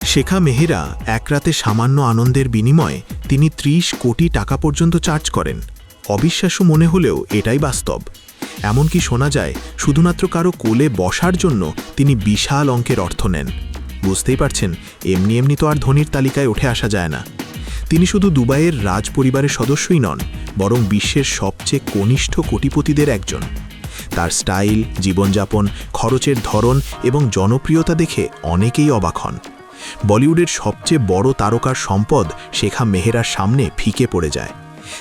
শেখা মেহেরা এক রাতে সামান্য আনন্দের বিনিময়ে তিনি ৩০ কোটি টাকা পর্যন্ত চার্জ করেন। অবিশ্বাস্য মনে হলেও এটাই বাস্তব। এমনকি শোনা যায় শুধুমাত্র কারো কোলে বসার জন্য তিনি বিশাল অঙ্কের অর্থ নেন। বুঝতেই পারছেন, এমনি এমনি তো আর ধনীর তালিকায় উঠে আসা যায় না। তিনি শুধু দুবাইয়ের রাজ পরিবারের সদস্যই নন, বরং বিশ্বের সবচেয়ে কনিষ্ঠ কোটিপতিদের একজন। তার স্টাইল, জীবনযাপন, খরচের ধরন এবং জনপ্রিয়তা দেখে অনেকেই অবাক হন। বলিউডের সবচেয়ে বড় তারকার সম্পদ শেখা মেহেরার সামনে ফিকে পড়ে যায়।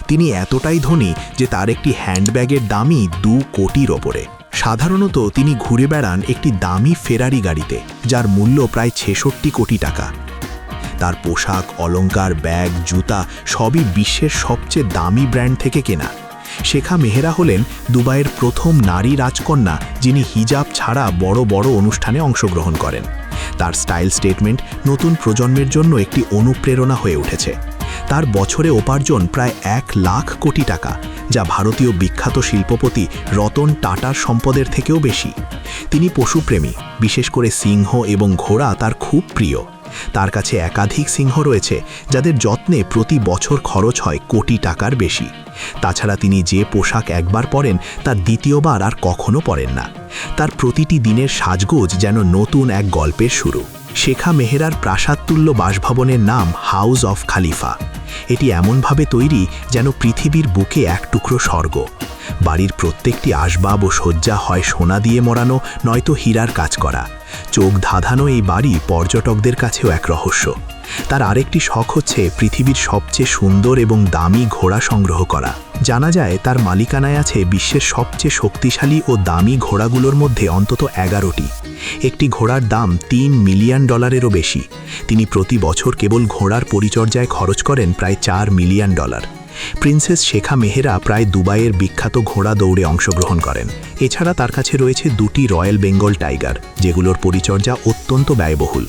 তিনি এতটাই ধনী যে তার একটি হ্যান্ডব্যাগের দামই ২ কোটির ওপরে। সাধারণত তিনি ঘুরে বেড়ান একটি দামি ফেরারি গাড়িতে, যার মূল্য প্রায় ৬৬ কোটি টাকা। তার পোশাক, অলংকার, ব্যাগ, জুতা সবই বিশ্বের সবচেয়ে দামি ব্র্যান্ড থেকে কেনা। শেখা মেহেরা হলেন দুবাইয়ের প্রথম নারী রাজকন্যা যিনি হিজাব ছাড়া বড় বড় অনুষ্ঠানে অংশগ্রহণ করেন। তার স্টাইল স্টেটমেন্ট নতুন প্রজন্মের জন্য একটি অনুপ্রেরণা হয়ে উঠেছে। তার বছরে উপার্জন প্রায় ১ লাখ কোটি টাকা, যা ভারতীয় বিখ্যাত শিল্পপতি রতন টাটার সম্পদের থেকেও বেশি। তিনি পশুপ্রেমী, বিশেষ করে সিংহ এবং ঘোড়া তার খুব প্রিয়। তার কাছে একাধিক সিংহ রয়েছে, যাদের যত্নে প্রতি বছর খরচ হয় কোটি টাকার বেশি। তাছাড়া তিনি যে পোশাক একবার পরেন তার দ্বিতীয়বার আর কখনো পরেন না। তার প্রতিটি দিনের সাজগোজ যেন নতুন এক গল্পের শুরু। শেখা মেহেরার প্রাসাদতুল্য বাসভবনের নাম হাউস অফ খালিফা। এটি এমনভাবে তৈরি যেন পৃথিবীর বুকে এক টুকরো স্বর্গ। বাড়ির প্রত্যেকটি আসবাব ও সজ্জা হয় সোনা দিয়ে মোড়ানো, নয়তো হীরার কাজ করা। চোখ ধাঁধানো এই বাড়ি পর্যটকদের কাছেও এক রহস্য। তার আরেকটি শখ হচ্ছে পৃথিবীর সবচেয়ে সুন্দর এবং দামি ঘোড়া সংগ্রহ করা। জানা যায় তার মালিকানায় আছে বিশ্বের সবচেয়ে শক্তিশালী ও দামি ঘোড়াগুলোর মধ্যে অন্তত 11টি। একটি ঘোড়ার দাম $3 মিলিয়ন বেশি। তিনি প্রতি বছর কেবল ঘোড়ার পরিচর্যায় খরচ করেন প্রায় $4 মিলিয়ন। প্রিন্সেস শেখা মেহেরা প্রায় দুবাইয়ের বিখ্যাত ঘোড়া দৌড়ে অংশগ্রহণ করেন। এছাড়া তার কাছে রয়েছে 2টি রয়্যাল বেঙ্গল টাইগার, যেগুলোর পরিচর্যা অত্যন্ত ব্যয়বহুল।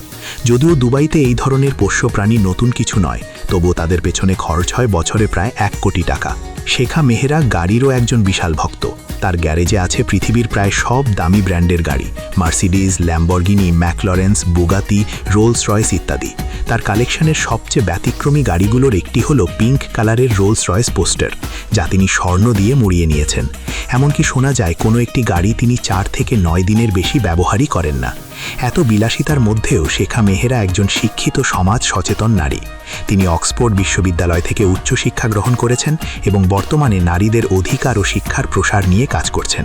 যদিও দুবাইতে এই ধরনের পোষ্য প্রাণী নতুন কিছু নয়, তবুও তাদের পেছনে খরচ হয় বছরে প্রায় 1 কোটি টাকা। শেখা মেহেরা গাড়িরও একজন বিশাল ভক্ত। তার গ্যারেজে আছে পৃথিবীর প্রায় সব দামি ব্র্যান্ডের গাড়ি, মার্সিডিজ, ল্যাম্বরগিনি, ম্যাকলরেন্স, বুগাতি, রোলস রয়েস ইত্যাদি। তার কালেকশনের সবচেয়ে ব্যতিক্রমী গাড়িগুলোর একটি হলো পিঙ্ক কালারের রোলস রয়েস পোস্টার, যা তিনি স্বর্ণ দিয়ে মুড়িয়ে নিয়েছেন। এমনকি শোনা যায় কোনো একটি গাড়ি তিনি 4 থেকে 9 দিনের বেশি ব্যবহারই করেন না। এত বিলাসিতার মধ্যেও শেখা মেহেরা একজন শিক্ষিত, সমাজ সচেতন নারী। তিনি অক্সফোর্ড বিশ্ববিদ্যালয় থেকে উচ্চশিক্ষা গ্রহণ করেছেন এবং বর্তমানে নারীদের অধিকার ও শিক্ষার প্রসার নিয়ে কাজ করছেন।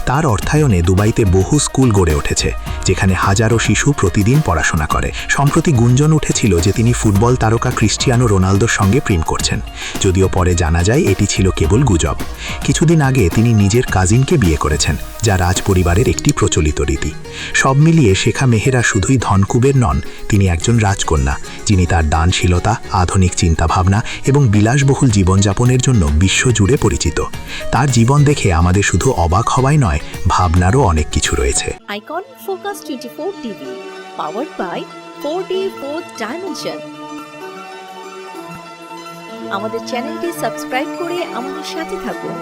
তার অর্থায়নে দুবাইতে বহু স্কুল গড়ে উঠেছে, যেখানে হাজারো শিশু প্রতিদিন পড়াশোনা করে। সম্প্রতি গুঞ্জন উঠেছিল যে তিনি ফুটবল তারকা ক্রিস্টিয়ানো রোনালদোর সঙ্গে প্রেম করছেন, যদিও পরে জানা যায় এটি ছিল কেবল গুজব। কিছুদিন আগে তিনি নিজের কাজিনকে বিয়ে করেছেন, যা রাজ পরিবারের একটি প্রচলিত রীতি। সব মিলিয়ে শেখা মেহেরা শুধুই ধনকুবের নন, তিনি একজন রাজকন্যা, যিনি তার দানশীলতা, আধুনিক চিন্তাভাবনা এবং বিলাসবহুল জীবনযাপনের জন্য বিশ্বজুড়ে পরিচিত। তার জীবন দেখে আমাদের শুধু অবাক হওয়াই নয়, ভাবনারও অনেক কিছু রয়েছে। Icon Focus 24 TV, powered by 4D Fourth Dimension। আমাদের চ্যানেলটি সাবস্ক্রাইব করে আমাদের সাথে থাকুন।